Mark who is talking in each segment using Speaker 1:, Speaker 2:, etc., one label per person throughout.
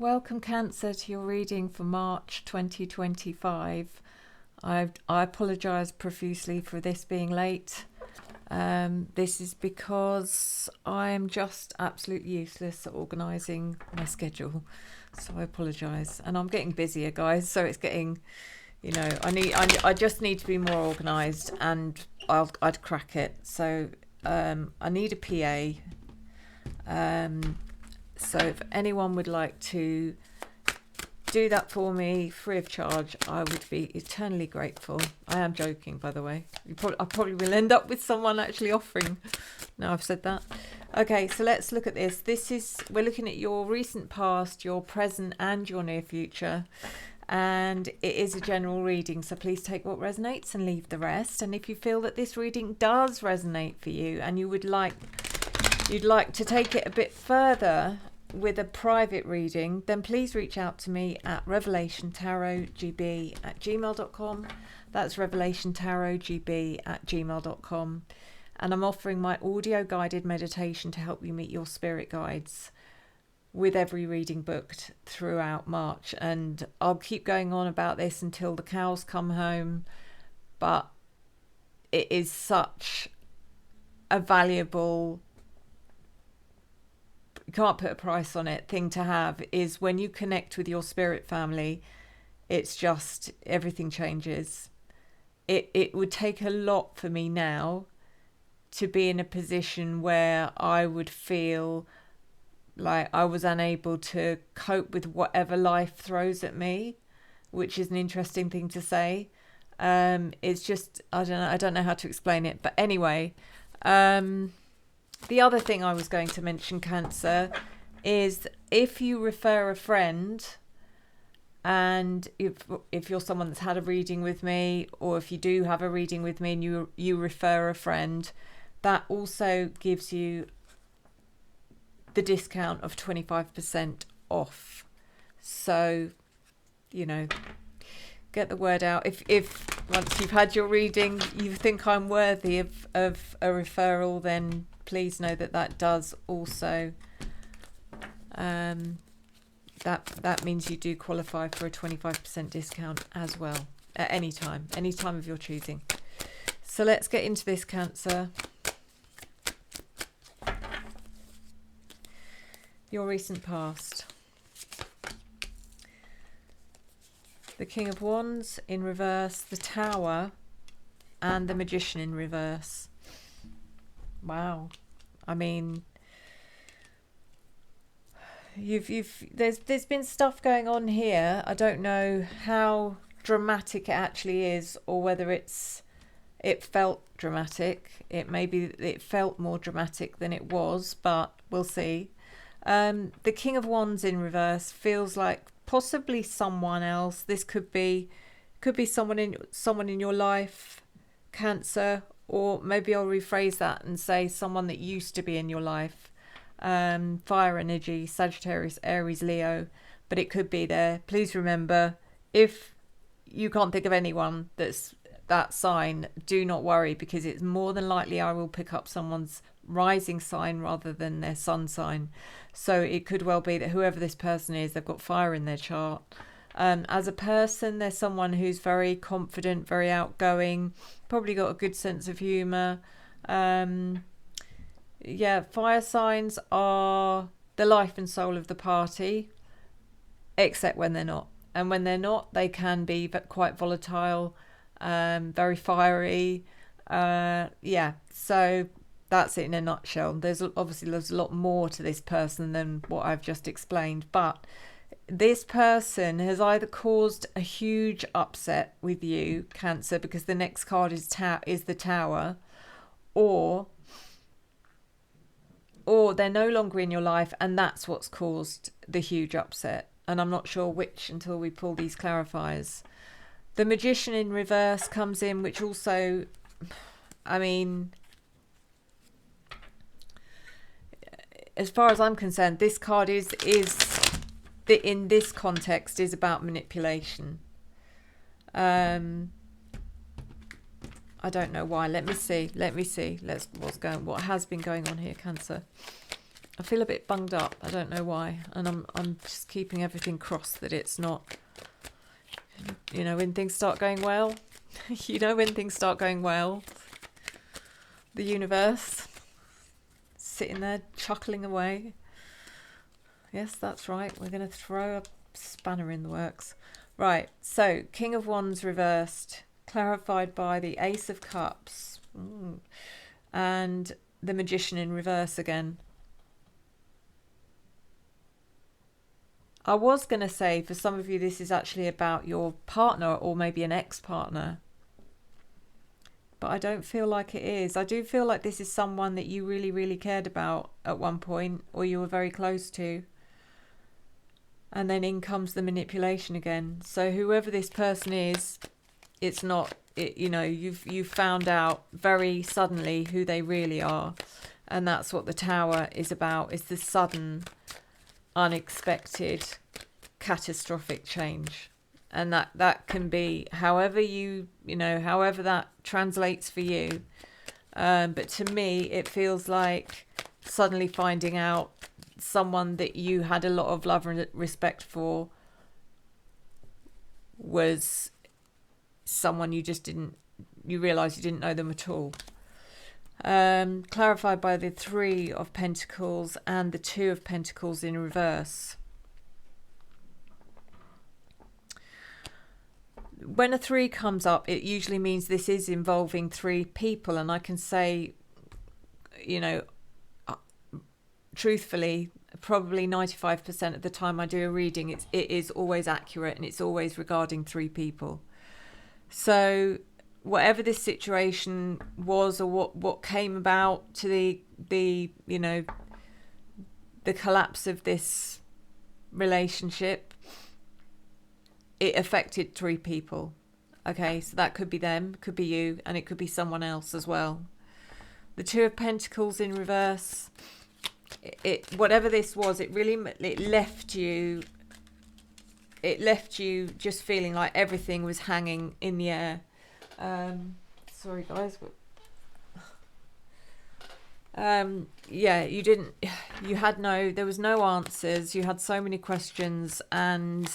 Speaker 1: Welcome, Cancer, to your reading for March 2025. I apologise profusely for this being late. This is because I'm just absolutely useless at organising my schedule. So I apologise. And I'm getting busier, guys. So it's getting, you know, I just need to be more organised, and I'd crack it. So I need a PA. So if anyone would like to do that for me free of charge, I would be eternally grateful. I am joking, by the way. I probably will end up with someone actually offering. Now I've said that. Okay, so let's look at this. We're looking at your recent past, your present and your near future. And it is a general reading, so please take what resonates and leave the rest. And if you feel that this reading does resonate for you and you'd like to take it a bit further with a private reading, then please reach out to me at revelationtarotgb@gmail.com. That's revelationtarotgb@gmail.com. And I'm offering my audio guided meditation to help you meet your spirit guides with every reading booked throughout March. And I'll keep going on about this until the cows come home, but it is such a valuable, you can't put a price on it, thing to have. Is when you connect with your spirit family, it's just, everything changes. It would take a lot for me now to be in a position where I would feel like I was unable to cope with whatever life throws at me, which is an interesting thing to say. It's just, I don't know how to explain it, but anyway, the other thing I was going to mention, Cancer, is if you refer a friend, and if you're someone that's had a reading with me, or if you do have a reading with me and you refer a friend, that also gives you the discount of 25% off. So, you know, get the word out. If once you've had your reading, you think I'm worthy of a referral, then please know that does also, that means you do qualify for a 25% discount as well at any time of your choosing. So let's get into this, Cancer. Your recent past. The King of Wands in reverse, the Tower, and the Magician in reverse. Wow. I mean, there's been stuff going on here. I don't know how dramatic it actually is, or whether it felt dramatic. It felt more dramatic than it was, but we'll see. The King of Wands in reverse feels like possibly someone else. This could be someone in your life, Cancer, or maybe I'll rephrase that and say someone that used to be in your life. Fire energy, Sagittarius, Aries, Leo, but it could be there. Please remember, if you can't think of anyone that's that sign, do not worry, because it's more than likely I will pick up someone's rising sign rather than their sun sign. So it could well be that whoever this person is, they've got fire in their chart. As a person, they're someone who's very confident, very outgoing, probably got a good sense of humour. Fire signs are the life and soul of the party, except when they're not. And when they're not, they can be quite volatile, very fiery. So that's it in a nutshell. There's a lot more to this person than what I've just explained, but this person has either caused a huge upset with you, Cancer, because the next card is the Tower, or they're no longer in your life and that's what's caused the huge upset. And I'm not sure which until we pull these clarifiers. The Magician in reverse comes in, which also, I mean, as far as I'm concerned, this card is in this context is about manipulation. I don't know why. Let me see. What has been going on here, Cancer? I feel a bit bunged up. I don't know why. And I'm just keeping everything crossed that it's not, you know, when things start going well. You know, when things start going well, the universe sitting there chuckling away. Yes, that's right. We're going to throw a spanner in the works. Right, so King of Wands reversed, clarified by the Ace of Cups. And the Magician in reverse again. I was going to say, for some of you, this is actually about your partner or maybe an ex-partner. But I don't feel like it is. I do feel like this is someone that you really, really cared about at one point, or you were very close to. And then in comes the manipulation again. So whoever this person is, it's not, you know, you've found out very suddenly who they really are. And that's what the Tower is about, is the sudden, unexpected, catastrophic change. And that can be however however that translates for you. But to me, it feels like suddenly finding out someone that you had a lot of love and respect for was someone you realised you didn't know them at all. Clarified by the Three of Pentacles and the Two of Pentacles in reverse. When a 3 comes up, it usually means this is involving 3 people. And I can say, you know, truthfully, probably 95% of the time I do a reading, it is always accurate and it's always regarding 3 people. So whatever this situation was, or what came about to the you know, the collapse of this relationship, it affected 3 people. Okay, so that could be them, could be you, and it could be someone else as well. The Two of Pentacles in reverse, whatever this was, it left you just feeling like everything was hanging in the air. Sorry guys, yeah, there was no answers. You had so many questions, and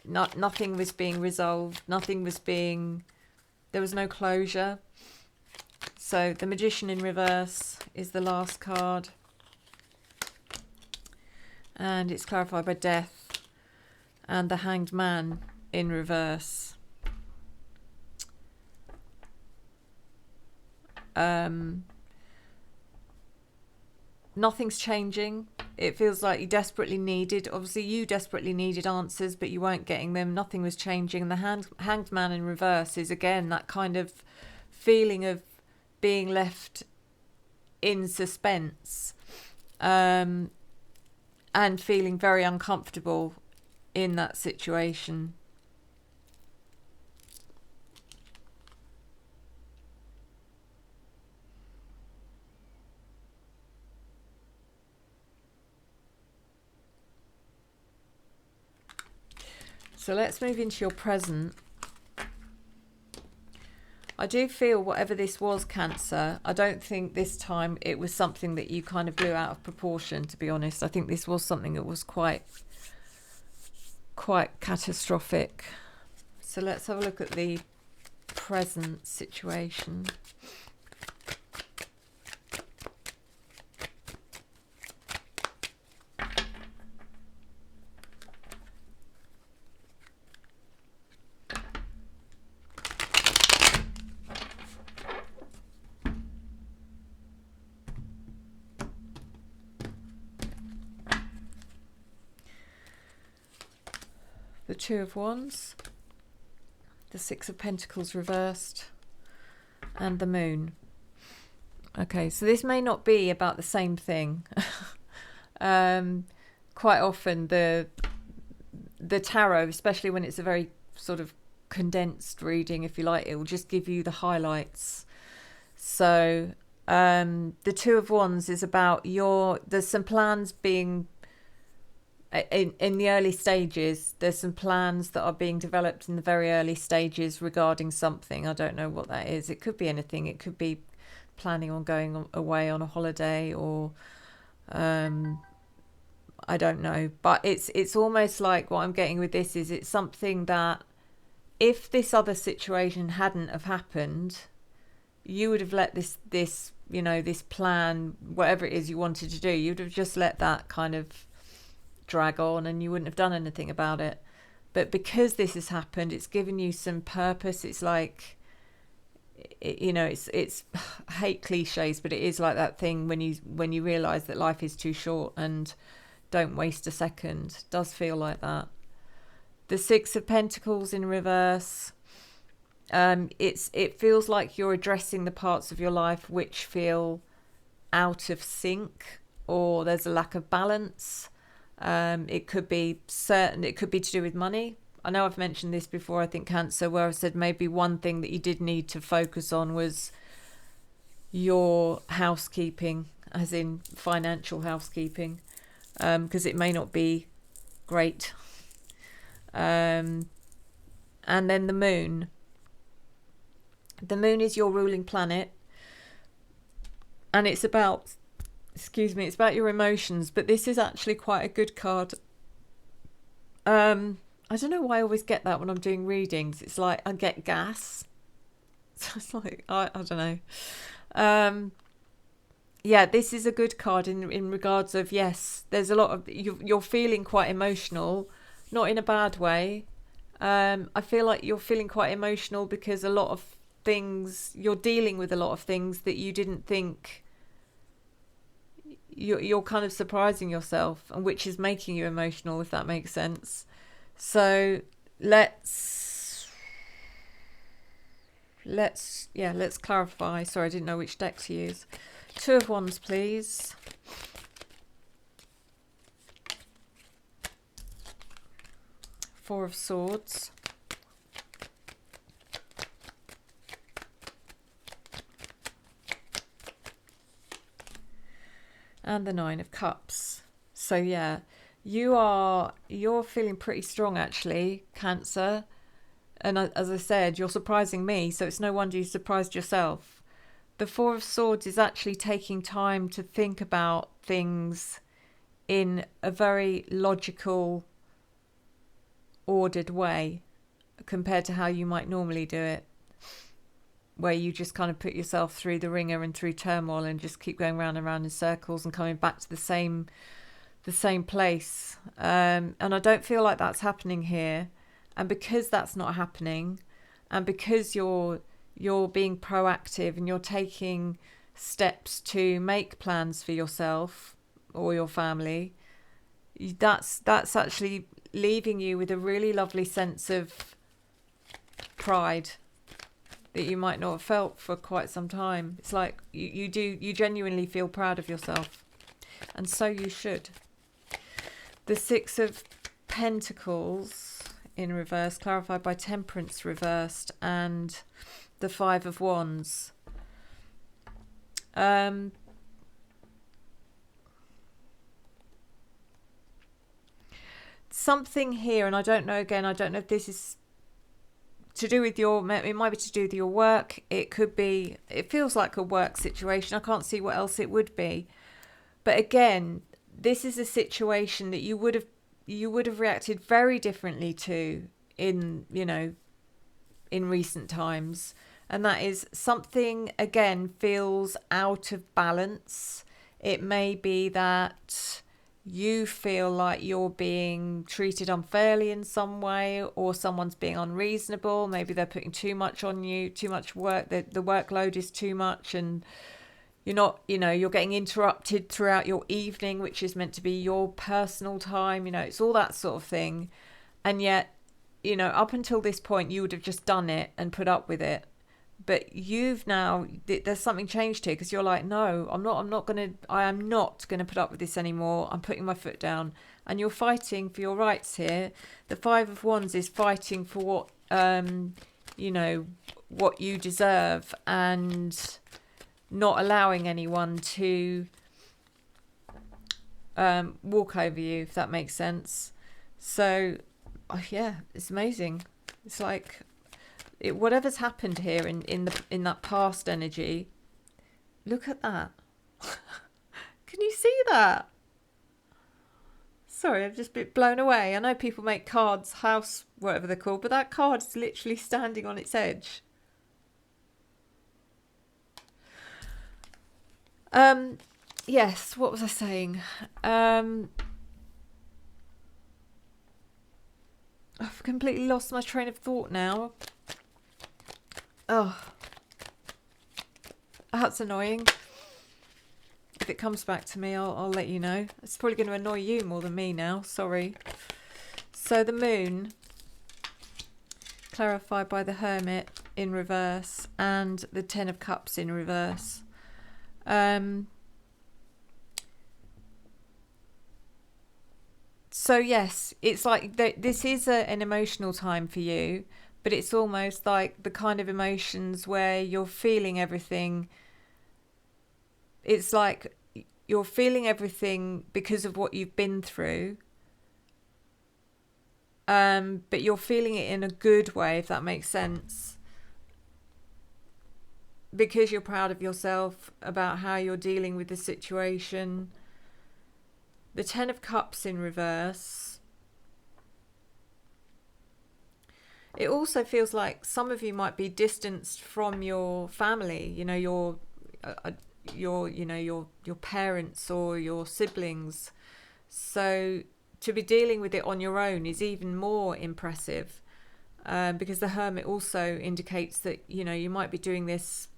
Speaker 1: nothing was being resolved. There was no closure. So the Magician in reverse is the last card. And it's clarified by Death and the Hanged Man in reverse. Nothing's changing. It feels like you desperately needed answers, but you weren't getting them. Nothing was changing. The Hanged Man in reverse is again that kind of feeling of being left in suspense, and feeling very uncomfortable in that situation. So let's move into your present. I do feel whatever this was, Cancer, I don't think this time it was something that you kind of blew out of proportion, to be honest. I think this was something that was quite catastrophic. So let's have a look at the present situation. The Two of Wands, the Six of Pentacles reversed, and the Moon. Okay, so this may not be about the same thing. Quite often the tarot, especially when it's a very sort of condensed reading, if you like, it will just give you the highlights. So the Two of Wands is about there's some plans being in the early stages. There's some plans that are being developed in the very early stages regarding something. I don't know what that is. It could be anything. It could be planning on going away on a holiday, or I don't know. But it's almost like what I'm getting with this is it's something that if this other situation hadn't have happened, you would have let this this plan, whatever it is you wanted to do, you'd have just let that kind of drag on and you wouldn't have done anything about it. But because this has happened, it's given you some purpose. It's like, it's I hate cliches, but it is like that thing when you realize that life is too short and don't waste a second. It does feel like that. The Six of Pentacles in reverse. It feels like you're addressing the parts of your life which feel out of sync, or there's a lack of balance. It could be to do with money. I know I've mentioned this before, I think Cancer, where I said maybe one thing that you did need to focus on was your housekeeping, as in financial housekeeping, because it may not be great. And then the moon. The moon is your ruling planet, and it's about your emotions, but this is actually quite a good card. I don't know why I always get that when I'm doing readings. It's like I get gas. So it's like, I don't know. Yeah, this is a good card in regards of, yes, there's a lot of, you're feeling quite emotional, not in a bad way. I feel like you're feeling quite emotional because a lot of things, you're dealing with a lot of things that you didn't think, you're kind of surprising yourself, and which is making you emotional, if that makes sense. So let's clarify. Sorry, I didn't know which deck to use. Two of Wands, please. Four of Swords. And the Nine of Cups. So yeah, you're feeling pretty strong actually, Cancer. And as I said, you're surprising me, so it's no wonder you surprised yourself. The Four of Swords is actually taking time to think about things in a very logical, ordered way compared to how you might normally do it, where you just kind of put yourself through the ringer and through turmoil and just keep going round and round in circles and coming back to the same place. And I don't feel like that's happening here. And because that's not happening, and because you're being proactive and you're taking steps to make plans for yourself or your family, that's actually leaving you with a really lovely sense of pride that you might not have felt for quite some time. It's like you genuinely feel proud of yourself, and so you should. The Six of Pentacles in reverse, clarified by Temperance reversed, and the Five of Wands. Something here, and I don't know if this is to do with it might be to do with your work. It could be, it feels like a work situation. I can't see what else it would be. But again, this is a situation that you would have reacted very differently to in recent times. And that is something, again, feels out of balance. It may be that you feel like you're being treated unfairly in some way, or someone's being unreasonable. Maybe they're putting too much on you, too much work, the workload is too much, and you're not, you're getting interrupted throughout your evening, which is meant to be your personal time. It's all that sort of thing. And yet, up until this point, you would have just done it and put up with it. But there's something changed here, because you're like, no, I am not going to put up with this anymore. I'm putting my foot down. And you're fighting for your rights here. The Five of Wands is fighting for what, what you deserve, and not allowing anyone to walk over you, if that makes sense. So, yeah, it's amazing. It's like, whatever's happened here in that past energy, Look at that. Can you see that? Sorry, I've just been blown away. I know people make cards, house, whatever they're called, but that card is literally standing on its edge. Yes, what was I saying? I've completely lost my train of thought now. Oh, that's annoying. If it comes back to me, I'll let you know. It's probably going to annoy you more than me now. Sorry. So the moon, clarified by the Hermit in reverse, and the Ten of Cups in reverse. So yes, it's like this is an emotional time for you, but it's almost like the kind of emotions where you're feeling everything. It's like you're feeling everything because of what you've been through, but you're feeling it in a good way, if that makes sense, because you're proud of yourself about how you're dealing with the situation. The Ten of Cups in reverse. It also feels like some of you might be distanced from your family, you know, your parents or your siblings. So to be dealing with it on your own is even more impressive, because the Hermit also indicates that, you know, you might be doing this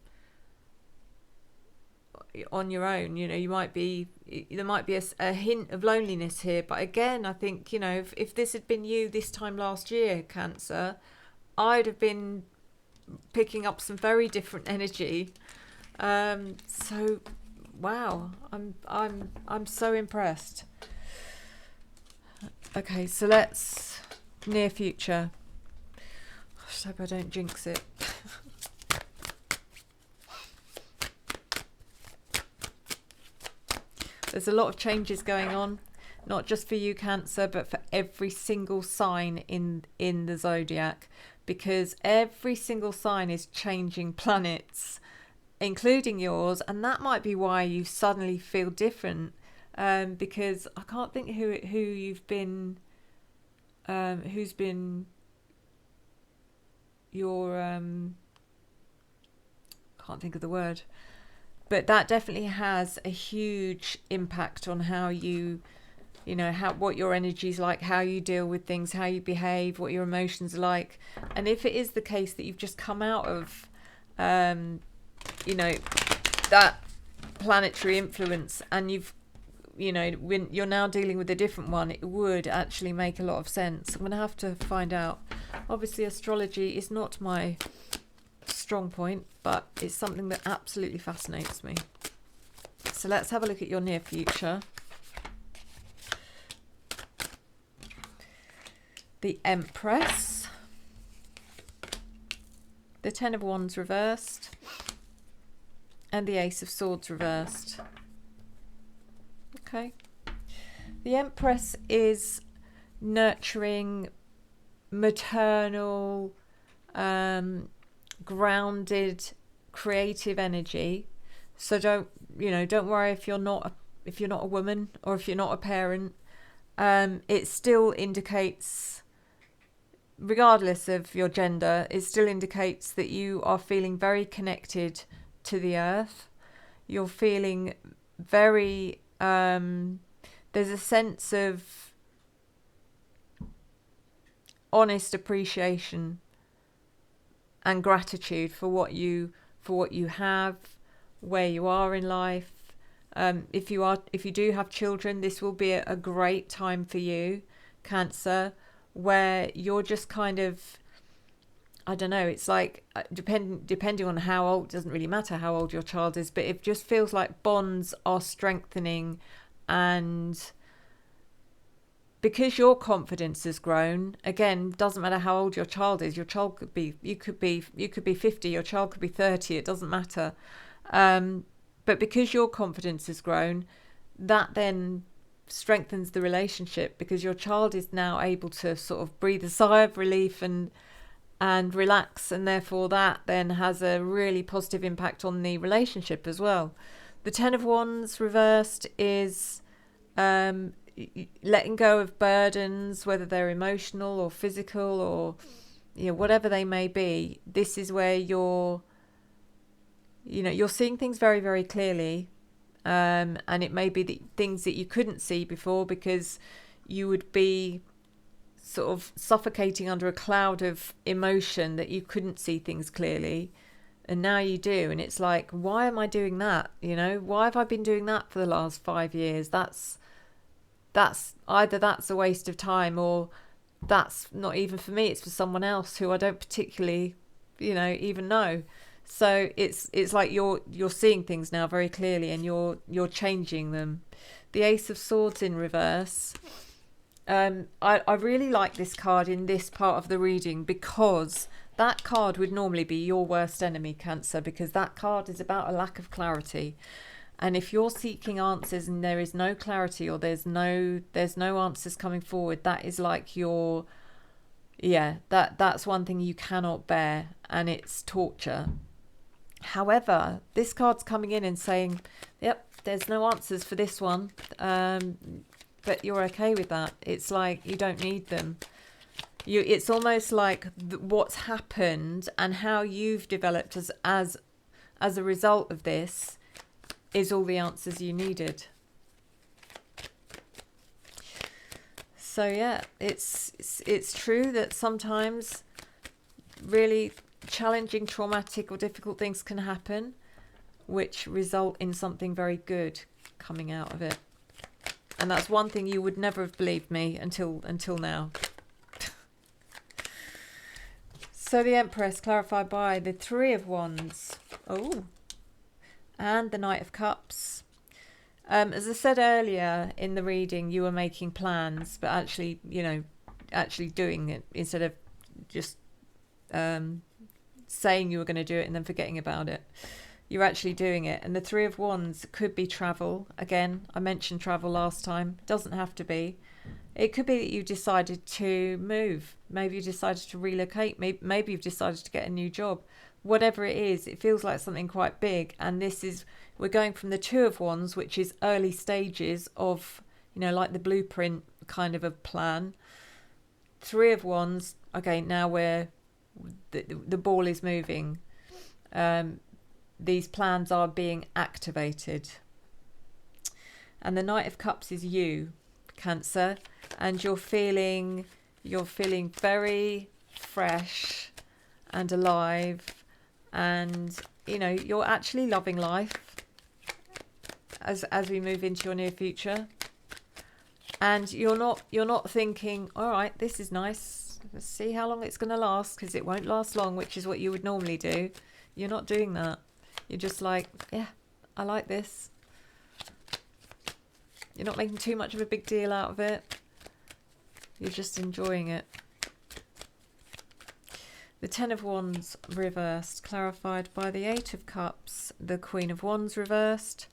Speaker 1: on your own. You know, there might be a hint of loneliness here, but again, I think, you know, if this had been you this time last year, Cancer, I'd have been picking up some very different energy. So wow, I'm so impressed. Okay, so let's near future. I just hope I don't jinx it. There's a lot of changes going on, not just for you, Cancer, but for every single sign in the zodiac, because every single sign is changing planets, including yours, and that might be why you suddenly feel different. Because I can't think who you've been, who's been your can't think of the word. But that definitely has a huge impact on how you know, what your energy's like, how you deal with things, how you behave, what your emotions are like. And if it is the case that you've just come out of, you know, that planetary influence, and you know, when you're now dealing with a different one, it would actually make a lot of sense. I'm going to have to find out. Obviously, astrology is not my strong point, but it's something that absolutely fascinates me. So let's have a look at your near future. The Empress, the Ten of Wands reversed, and the Ace of Swords reversed. Okay. The Empress is nurturing, maternal, grounded, creative energy. So don't worry if you're not a woman, or if you're not a parent. It still indicates, regardless of your gender, it still indicates that you are feeling very connected to the earth. You're feeling very there's a sense of honest appreciation and gratitude for what you have, where you are in life. If you do have children, this will be a great time for you, Cancer, where you're just kind of, I don't know, it's like depending on how old, it doesn't really matter how old your child is, but it just feels like bonds are strengthening. And because your confidence has grown, again, doesn't matter how old your child is. Your child could be, you could be 50, your child could be 30, it doesn't matter. But because your confidence has grown, that then strengthens the relationship, because your child is now able to sort of breathe a sigh of relief and and relax, and therefore that then has a really positive impact on the relationship as well. The Ten of Wands reversed is letting go of burdens, whether they're emotional or physical or whatever they may be. This is where you're seeing things very, very clearly, and it may be the things that you couldn't see before because you would be sort of suffocating under a cloud of emotion that you couldn't see things clearly, and now you do. And it's like, why am I doing that? Why have I been doing that for the last 5 years? That's either that's a waste of time, or that's not even for me, it's for someone else who I don't particularly even know. So it's like you're seeing things now very clearly, and you're changing them. The Ace of Swords in reverse. I really like this card in this part of the reading, because that card would normally be your worst enemy, Cancer, because that card is about a lack of clarity. And if you're seeking answers and there is no clarity, or there's no answers coming forward, that is like that's one thing you cannot bear, and it's torture. However, this card's coming in and saying, yep, there's no answers for this one, but you're okay with that. It's like you don't need them. It's almost like what's happened and how you've developed as a result of this is all the answers you needed. So yeah, it's true that sometimes really challenging, traumatic or difficult things can happen, which result in something very good coming out of it. And that's one thing you would never have believed me until now. So the Empress, clarified by the Three of Wands. Oh, and the Knight of Cups. As I said earlier in the reading, you were making plans, but actually doing it instead of just saying you were going to do it and then forgetting about it. You're actually doing it. And the Three of Wands could be travel. Again, I mentioned travel last time. It doesn't have to be. It could be that you decided to move. Maybe you decided to relocate. Maybe you've decided to get a new job. Whatever it is, it feels like something quite big. And we're going from the Two of Wands, which is early stages of, like the blueprint kind of a plan. Three of Wands, okay, now the ball is moving. These plans are being activated. And the Knight of Cups is you, Cancer, and you're feeling very fresh and alive, and you're actually loving life as we move into your near future. And you're not thinking, all right, this is nice, let's see how long it's going to last, because it won't last long, which is what you would normally do. You're not doing that. You're just like, yeah, I like this. You're not making too much of a big deal out of it. You're just enjoying it. The Ten of Wands reversed, clarified by the Eight of Cups. The Queen of Wands reversed.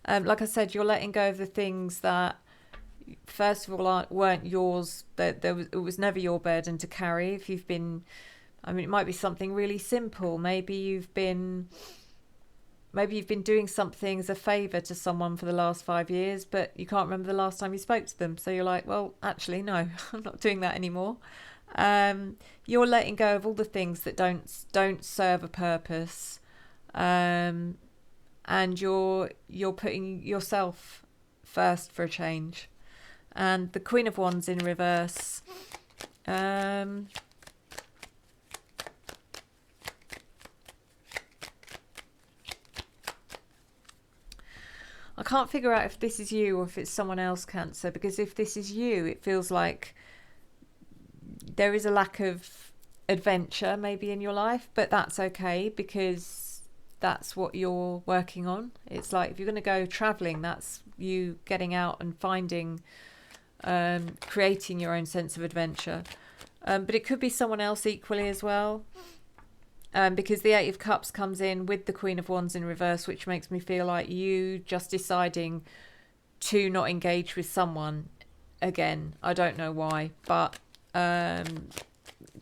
Speaker 1: Like I said, you're letting go of the things that, first of all, weren't yours. That it was never your burden to carry. If you've been, it might be something really simple. Maybe you've been doing something as a favour to someone for the last 5 years, but you can't remember the last time you spoke to them. So you're like, well, actually, no, I'm not doing that anymore. You're letting go of all the things that don't serve a purpose, and you're putting yourself first for a change. And the Queen of Wands in reverse. I can't figure out if this is you or if it's someone else, Cancer, because if this is you, it feels like there is a lack of adventure maybe in your life, but that's okay, because that's what you're working on. It's like if you're going to go traveling, that's you getting out and finding, creating your own sense of adventure. But it could be someone else equally as well. Because the Eight of Cups comes in with the Queen of Wands in reverse, which makes me feel like you just deciding to not engage with someone again. I don't know why, but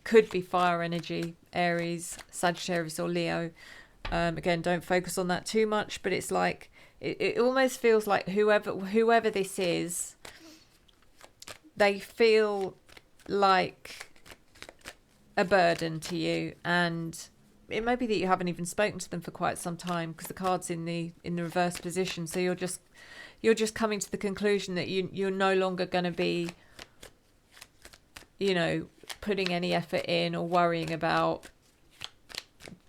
Speaker 1: could be fire energy, Aries, Sagittarius or Leo. Again, don't focus on that too much, but it's like it almost feels like whoever this is, they feel like a burden to you, and it may be that you haven't even spoken to them for quite some time, because the card's in the reverse position. So you're just coming to the conclusion that you're no longer going to be, putting any effort in or worrying about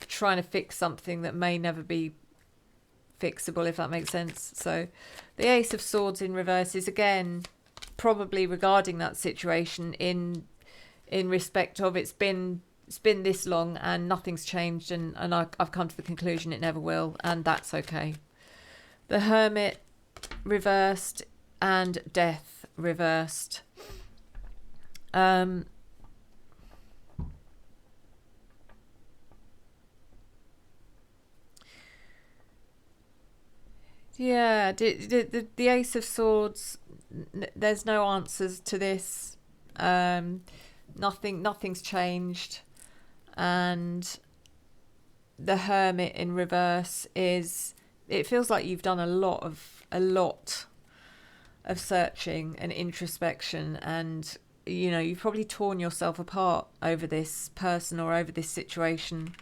Speaker 1: trying to fix something that may never be fixable, if that makes sense. So the Ace of Swords in reverse is again probably regarding that situation in respect of it's been this long and nothing's changed, and I've come to the conclusion it never will, and that's okay. The Hermit reversed and Death reversed. Yeah, the Ace of Swords, there's no answers to this. Nothing's changed. And the Hermit in reverse it feels like you've done a lot of searching and introspection, and you've probably torn yourself apart over this person or over this situation,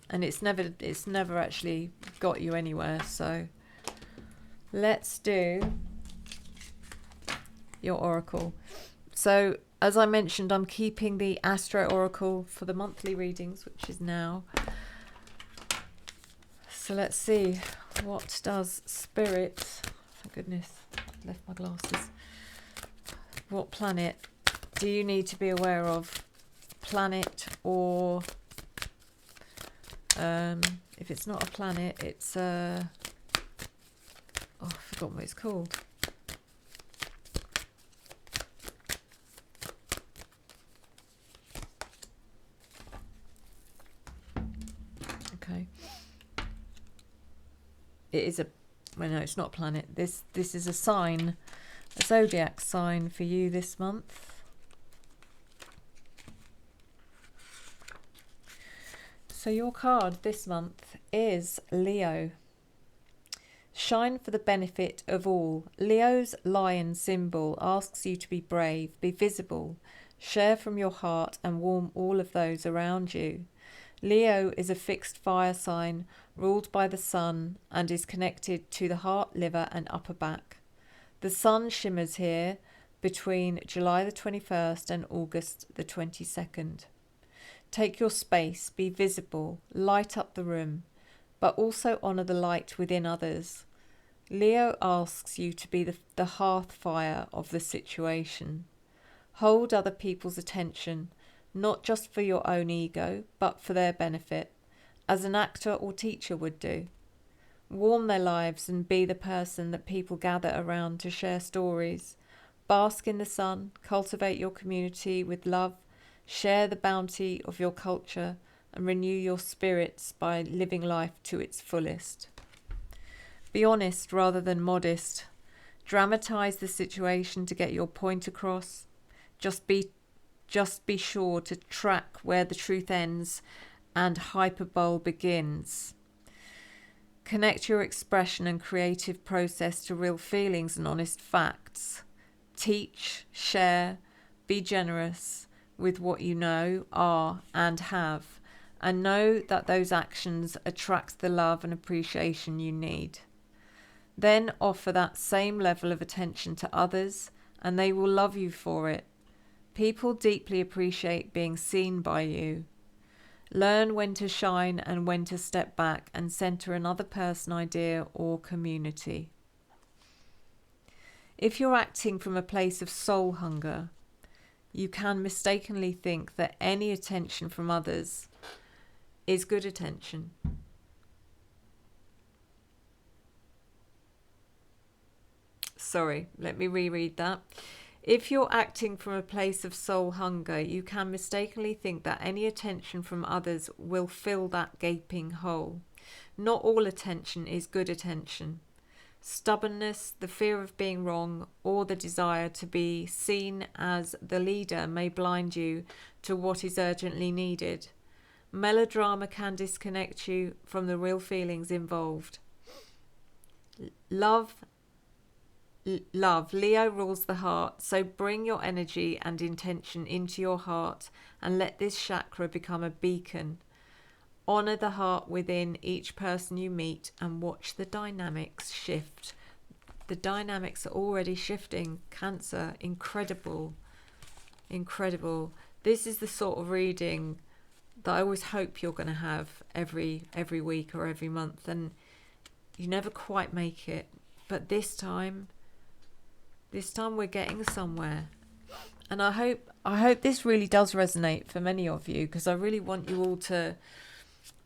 Speaker 1: and it's never actually got you anywhere. So let's do your oracle. So as I mentioned, I'm keeping the Astro Oracle for the monthly readings, which is now. So let's see, what does Spirit, thank goodness, I left my glasses. What planet do you need to be aware of? Planet, or if it's not a planet, it's I've forgotten what it's called. Okay. It is no, it's not a planet. This is a sign, a zodiac sign for you this month. So your card this month is Leo. Shine for the benefit of all. Leo's lion symbol asks you to be brave, be visible, share from your heart and warm all of those around you. Leo is a fixed fire sign ruled by the sun and is connected to the heart, liver and upper back. The sun shimmers here between July the 21st and August the 22nd. Take your space, be visible, light up the room, but also honour the light within others. Leo asks you to be the hearth fire of the situation. Hold other people's attention, not just for your own ego, but for their benefit, as an actor or teacher would do. Warm their lives and be the person that people gather around to share stories. Bask in the sun, cultivate your community with love, share the bounty of your culture, and renew your spirits by living life to its fullest. Be honest rather than modest. Dramatize the situation to get your point across. Just be sure to track where the truth ends and hyperbole begins. Connect your expression and creative process to real feelings and honest facts. Teach, share, be generous with what you know, are and have, and know that those actions attract the love and appreciation you need. Then offer that same level of attention to others, and they will love you for it. People deeply appreciate being seen by you. Learn when to shine and when to step back and center another person, idea, or community. If you're acting from a place of soul hunger, you can mistakenly think that any attention from others is good attention. Sorry, let me reread that. If you're acting from a place of soul hunger, you can mistakenly think that any attention from others will fill that gaping hole. Not all attention is good attention. Stubbornness, the fear of being wrong, or the desire to be seen as the leader may blind you to what is urgently needed. Melodrama can disconnect you from the real feelings involved. Love, Leo rules the heart, so bring your energy and intention into your heart and let this chakra become a beacon. Honour the heart within each person you meet and watch the dynamics shift. The dynamics are already shifting. Cancer, incredible. Incredible. This is the sort of reading that I always hope you're going to have every week or every month, and you never quite make it. But this time we're getting somewhere. And I hope this really does resonate for many of you, because I really want you all to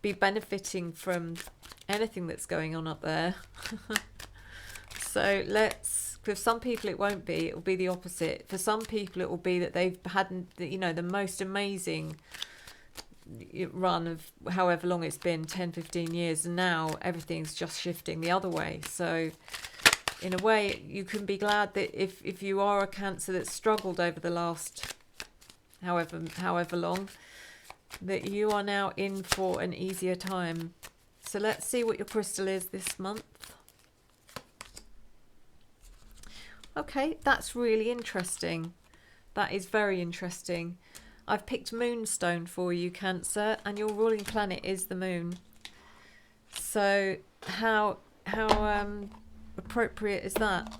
Speaker 1: be benefiting from anything that's going on up there. So for some people it won't be, it will be the opposite. For some people it will be that they've had, you know, the most amazing run of however long it's been, 10-15 years, and now everything's just shifting the other way. So in a way you can be glad that if you are a Cancer that's struggled over the last however long, that you are now in for an easier time. So let's see what your crystal is this month. Okay, that's really interesting. That is very interesting. I've picked Moonstone for you, Cancer, and your ruling planet is the moon. So how appropriate is that?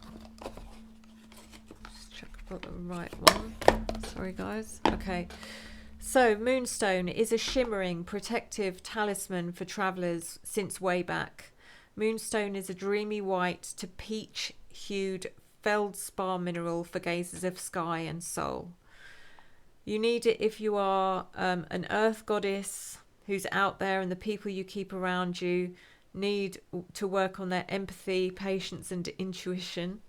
Speaker 1: Just check I've got the right one. Sorry guys. Okay. So, Moonstone is a shimmering, protective talisman for travellers since way back. Moonstone is a dreamy white to peach-hued feldspar mineral for gazers of sky and soul. You need it if you are an earth goddess who's out there, and the people you keep around you need to work on their empathy, patience and intuition.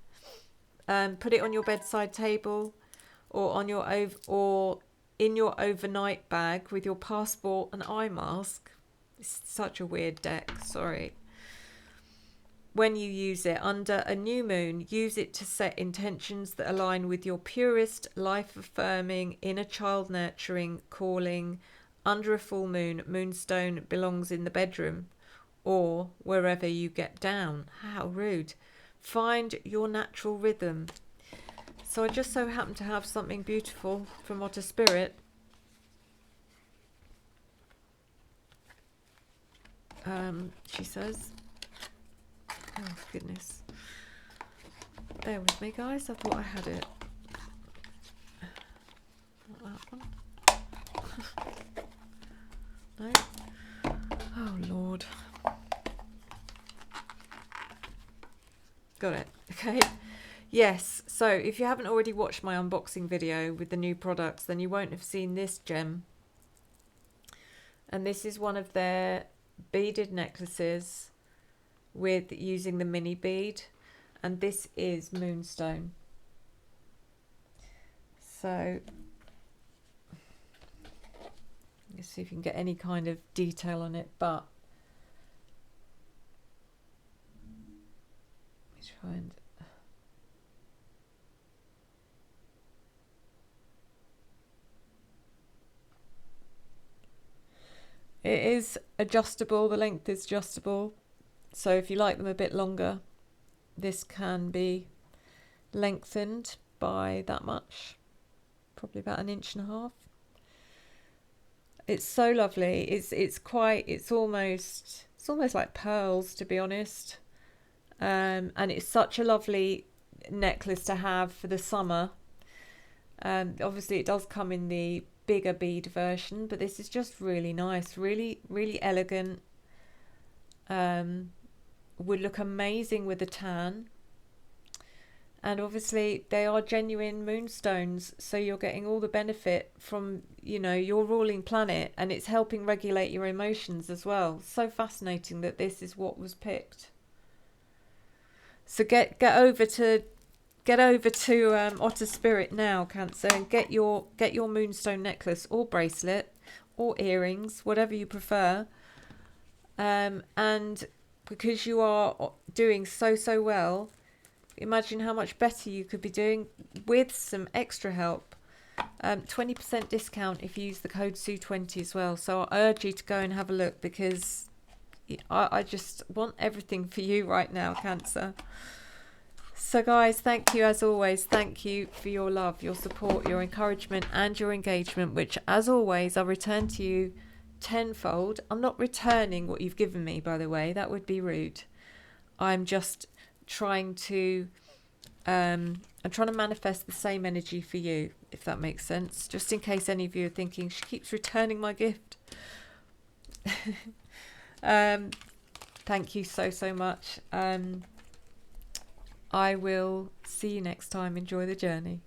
Speaker 1: Put it on your bedside table or on your in your overnight bag with your passport and eye mask. It's such a weird deck, sorry. When you use it under a new moon, use it to set intentions that align with your purest, life-affirming, inner child nurturing calling. Under a full moon, Moonstone belongs in the bedroom or wherever you get down. How rude. Find your natural rhythm. So I just so happen to have something beautiful from Otter Spirit. She says, oh goodness, bear with me guys, I thought I had it. Not that one. No. Oh Lord. Got it. Okay. Yes, so if you haven't already watched my unboxing video with the new products, then you won't have seen this gem. And this is one of their beaded necklaces with using the mini bead, and this is Moonstone. So let's see if you can get any kind of detail on it, but let me try and it is adjustable, the length is adjustable, so if you like them a bit longer, this can be lengthened by that much, probably about 1.5 inches. It's so lovely. It's almost like pearls, to be honest, and it's such a lovely necklace to have for the summer. Obviously it does come in the bigger bead version, but this is just really nice, really elegant. Would look amazing with a tan, and obviously they are genuine moonstones, so you're getting all the benefit from, you know, your ruling planet, and it's helping regulate your emotions as well. So fascinating that this is what was picked. So get over to Otter Spirit now, Cancer, and get your moonstone necklace or bracelet or earrings, whatever you prefer, and because you are doing so well, imagine how much better you could be doing with some extra help. 20% discount if you use the code SUE20 as well. So I urge you to go and have a look, because I just want everything for you right now, Cancer. So guys, thank you as always. Thank you for your love, your support, your encouragement and your engagement, which as always I return to you tenfold. I'm not returning what you've given me, by the way. That would be rude. I'm just trying to I'm trying to manifest the same energy for you, if that makes sense. Just in case any of you are thinking, she keeps returning my gift. Thank you so much. I will see you next time. Enjoy the journey.